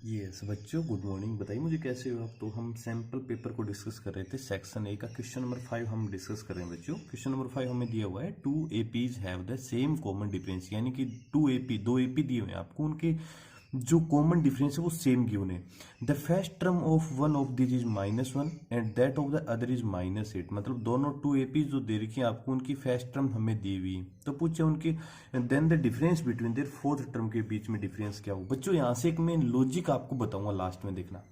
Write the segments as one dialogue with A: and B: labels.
A: Yes बच्चों, good morning. बताइए मुझे कैसे हो आप। तो हम सैम्पल पेपर को डिस्कस कर रहे थे। सेक्शन ए का क्वेश्चन नंबर 5 हम डिस्कस कर रहे हैं बच्चों। क्वेश्चन नंबर 5 हमें दिया हुआ है, two APs have the same common difference, यानी कि दो एपी दिए हुए हैं आपको, उनके जो कॉमन डिफरेंस है वो सेम गिवन है। The first term of one of this is -1 and that of the other is -8। मतलब दोनों टू एपी जो दे रखी है आपको, उनकी फर्स्ट टर्म हमें दी हुई है। तो पूछे उनकी then the difference between their fourth term के बीच में डिफरेंस क्या हो। बच्चों यहाँ से एक मैं लॉजिक आपको बताऊंगा, लास्ट में देखना।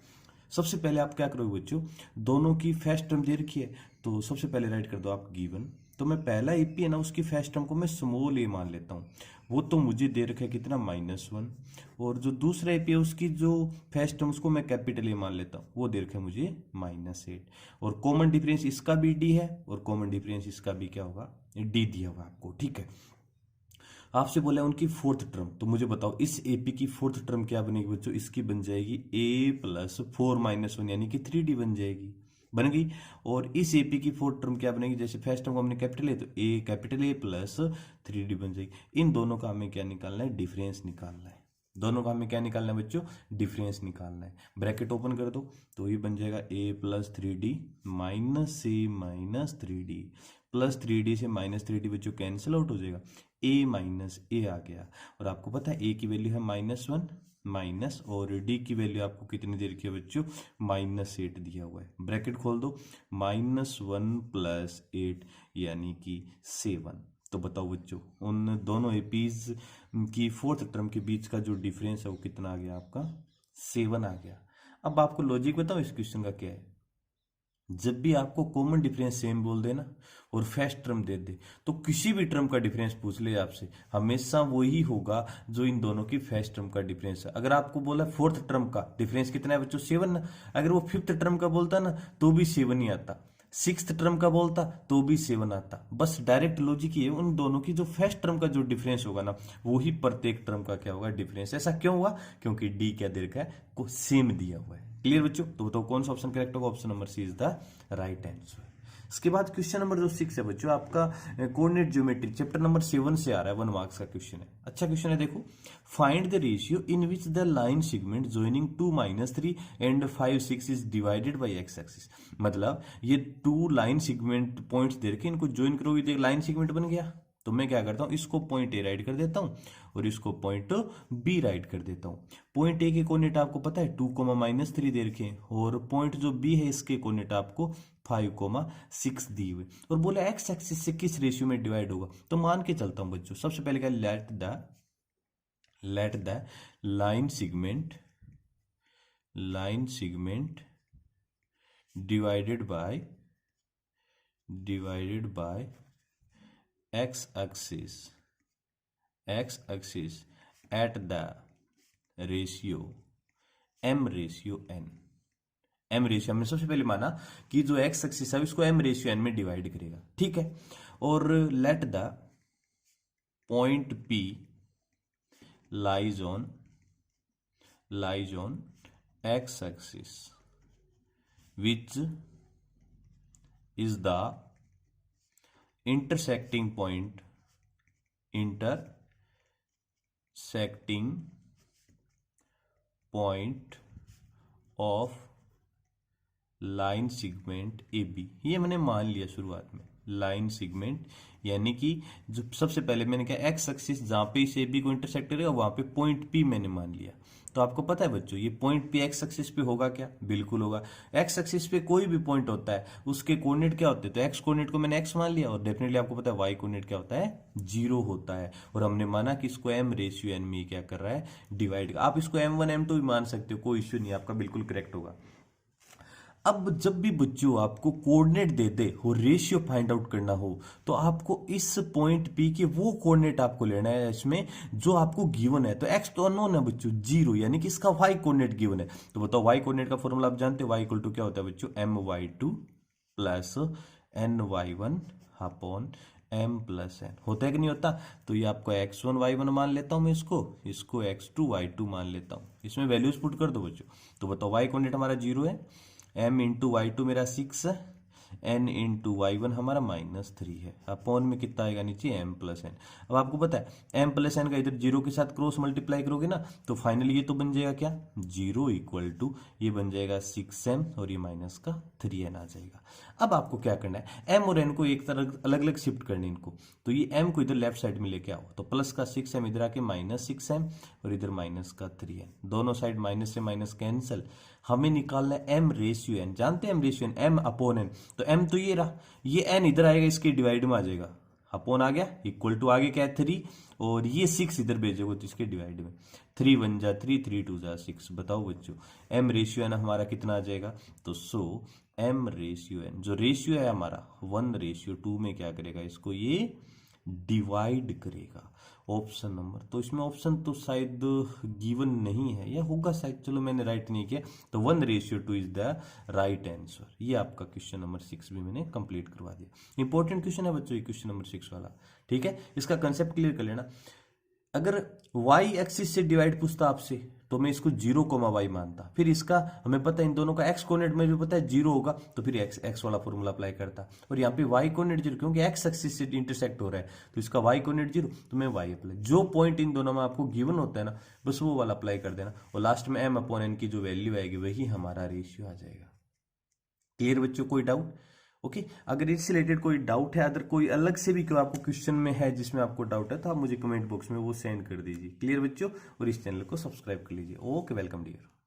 A: सबसे पहले आप क्या करोगे बच्चों, दोनों की फर्स्ट टर्म दे रखी है तो सबसे पहले राइट कर दो आप गिवन। तो मैं पहला एपी है ना, उसकी फर्स्ट टर्म को मैं स्मॉल ए मान लेता हूँ। वो तो मुझे दे रखा है कितना, -1। और जो दूसरा एपी है उसकी जो फर्स्ट टर्म, उसको मैं कैपिटल ए मान लेता हूँ, वो दे रखा है मुझे -8। और कॉमन डिफरेंस इसका भी डी है और कॉमन डिफरेंस इसका भी क्या होगा, डी दिया होगा आपको। ठीक है, आपसे बोला उनकी फोर्थ टर्म, तो मुझे बताओ इस एपी की फोर्थ टर्म क्या बनेगी बच्चों। इसकी बन जाएगी a+4 - 1 यानी कि 3d बन जाएगी, बन गई। और इस एपी की फोर्थ टर्म क्या बनेगी, जैसे फर्स्ट टर्म को हमने कैपिटल ए, तो ए कैपिटल ए प्लस 3d बन जाएगी। इन दोनों का हमें क्या निकालना है, डिफरेंस निकालना है। दोनों का हमें क्या निकालना है बच्चों, डिफरेंस निकालना है। ब्रैकेट ओपन कर दो तो ये बन जाएगा a+3d माइनस ए माइनस 3d प्लस 3d से -3d बच्चों कैंसिल आउट हो जाएगा, a माइनस ए आ गया। और आपको पता है a की वैल्यू है -1 माइनस, और d की वैल्यू आपको कितनी दे रखी है बच्चों, -8 दिया हुआ है। ब्रैकेट खोल दो, -1 + 8 यानी कि 7। तो बताओ बच्चों, उन दोनों एपीज की फोर्थ टर्म के बीच का जो डिफरेंस है वो कितना आ गया आपका, 7 आ गया। अब आपको लॉजिक बताओ इस क्वेश्चन का क्या है। जब भी आपको कॉमन डिफरेंस सेम बोल देना और फर्स्ट टर्म दे दे, तो किसी भी टर्म का डिफरेंस पूछ ले आपसे, हमेशा वही होगा जो इन दोनों की फर्स्ट टर्म का डिफरेंस है। अगर आपको बोला फोर्थ टर्म का डिफरेंस कितना है बच्चों, 7 ना, अगर वो फिफ्थ टर्म का बोलता ना तो भी 7 ही आता, सिक्स्थ टर्म का बोलता तो भी 7 आता। बस डायरेक्ट लॉजिक ये है, उन दोनों की जो फर्स्ट टर्म का जो डिफरेंस होगा ना, वही प्रत्येक टर्म का क्या होगा, डिफरेंस। ऐसा क्यों हुआ, क्योंकि डी क्या दे रखा है, को सेम दिया हुआ है। क्लियर बच्चों, तो बताओ कौन सा ऑप्शन करेक्ट होगा, option number C is the right answer. इसके बाद क्वेश्चन नंबर जो 6 है बच्चों, आपका कोऑर्डिनेट ज्योमेट्री चैप्टर नंबर 7 से आ रहा है, 1 मार्क्स का क्वेश्चन है। अच्छा क्वेश्चन है, देखो। Find the ratio in which the line segment joining 2 -3 and 5 6 is divided by x axis. मतलब ये 2 लाइन सेगमेंट पॉइंट्स दे रखे, इनको ज्वाइन करोगे तो एक लाइन सेगमेंट बन गया। तो मैं क्या करता हूं, इसको पॉइंट ए राइट कर देता हूं और इसको पॉइंट बी राइट कर देता हूं। पॉइंट ए के कोऑर्डिनेट आपको पता है 2, -3 दे रखे हैं, और पॉइंट जो बी है इसके कोऑर्डिनेट आपको 5, 6 दिए हुए, और बोले एक्स एक्सिस से किस रेशियो में डिवाइड होगा। तो मान के चलता हूं बच्चों, सबसे पहले क्या, let the line segment divided by x axis at the ratio m/n। हमने सबसे पहले माना कि जो x एक्सिस है इसको m/n में डिवाइड करेगा, ठीक है। और लेट द पॉइंट P लाइज ऑन x axis which is the intersecting point of line segment A B. ये मैंने मान लिया शुरुआत में, लाइन सेगमेंट, यानी कि जो सबसे पहले मैंने कहा एक्स एक्सिस जहां पे इस ए बी को इंटरसेक्ट करेगा वहां पे पॉइंट पी मैंने मान लिया। तो आपको पता है बच्चों, ये पॉइंट पी एक्स एक्सिस पे होगा क्या, बिल्कुल होगा। एक्स एक्सिस पे कोई भी पॉइंट होता है उसके कोऑर्डिनेट क्या होते हैं, तो एक्स कोऑर्डिनेट को मैंने एक्स मान लिया, और डेफिनेटली आपको पता है वाई कोऑर्डिनेट क्या होता है, 0 होता है। और हमने माना कि इसको m/n में क्या कर रहा है, डिवाइड। आप इसको m1 m2 भी मान सकते हो, कोई इश्यू नहीं, आपका बिल्कुल करेक्ट होगा। अब जब भी बच्चों आपको कोऑर्डिनेट दे दे और रेशियो फाइंड आउट करना हो, तो आपको इस पॉइंट पी के वो कोऑर्डिनेट आपको लेना है इसमें जो आपको गिवन है। तो एक्स तो अननोन है बच्चों, 0, यानी कि इसका वाई कोऑर्डिनेट गिवन है। तो बताओ वाई कोऑर्डिनेट का फॉर्मूला आप जानते हो, वाई इक्वल टू क्या होता है बच्चों, my2 plus ny1 upon m+n, होता है कि नहीं होता। तो ये आपको x1 y1 मान लेता हूं मैं, इसको x2 y2 मान लेता हूं, इसमें वैल्यूज पुट कर दो बच्चों। तो बताओ y कोऑर्डिनेट हमारा 0 है, m इंटू वाई टू मेरा 6 है, n इंटू y1 हमारा -3 है, अपॉन में कितना आएगा नीचे m प्लस n। अब आपको पता है m प्लस n का इधर जीरो के साथ क्रॉस मल्टीप्लाई करोगे ना तो फाइनली ये तो बन जाएगा क्या, 0 इक्वल टू ये बन जाएगा 6m और ये माइनस का 3n आ जाएगा। अब आपको क्या करना है, m और n को एक तरह अलग अलग शिफ्ट करनी इनको, तो ये m को इधर लेफ्ट साइड में लेके आओ, तो प्लस का 6m इधर आके -6m और इधर माइनस का 3n, दोनों साइड माइनस से माइनस कैंसिल। हमें निकालना है m रेशियो n, जानते हैं m ratio n, m upon n, तो m तो ये रहा, ये n इधर आएगा इसके डिवाइड में आ जाएगा, अपॉन आ गया, इक्वल टू आगे क्या है 3 और ये 6 इधर भेजोगे तो इसके डिवाइड में 3 1 जा 3 3 2 जा 6। बताओ बच्चों m रेशियो n हमारा कितना आ जाएगा, तो सो m रेशियो n जो रेशियो है हमारा 1:2 में क्या करेगा, इसको ये डिवाइड करेगा। ऑप्शन नंबर, तो इसमें ऑप्शन तो शायद गिवन नहीं है या होगा शायद, चलो मैंने राइट नहीं किया, तो 1:2 इज द राइट आंसर। ये आपका क्वेश्चन नंबर 6 भी मैंने कंप्लीट करवा दिया। इंपॉर्टेंट क्वेश्चन है बच्चों ये क्वेश्चन नंबर 6 वाला, ठीक है। इसका कंसेप्ट क्लियर कर लेना। अगर y एक्सिस से डिवाइड पूछता आपसे तो मैं इसको 0, y मानता, फिर इसका हमें पता है इन दोनों का x कोऑर्डिनेट में भी पता है 0 होगा, तो फिर x वाला फॉर्मूला अप्लाई करता, और यहाँ पे y कोऑर्डिनेट 0 क्योंकि x एक्सिस से इंटरसेक्ट हो रहा है तो इसका y कोऑर्डिनेट 0, तो मैं y अप्लाई, जो पॉइंट इन दोनों में आपको गिवन होता है ना बस वो वाला अप्लाई कर देना, और लास्ट में m अपॉन n की जो वैल्यू आएगी वही हमारा रेशियो आ जाएगा। क्लियर बच्चों, कोई डाउट? ओके अगर इससे रिलेटेड कोई डाउट है, अगर कोई अलग से भी कोई आपको क्वेश्चन में है जिसमें आपको डाउट है तो आप मुझे कमेंट बॉक्स में वो सेंड कर दीजिए। क्लियर बच्चों, और इस चैनल को सब्सक्राइब कर लीजिए। Okay welcome dear.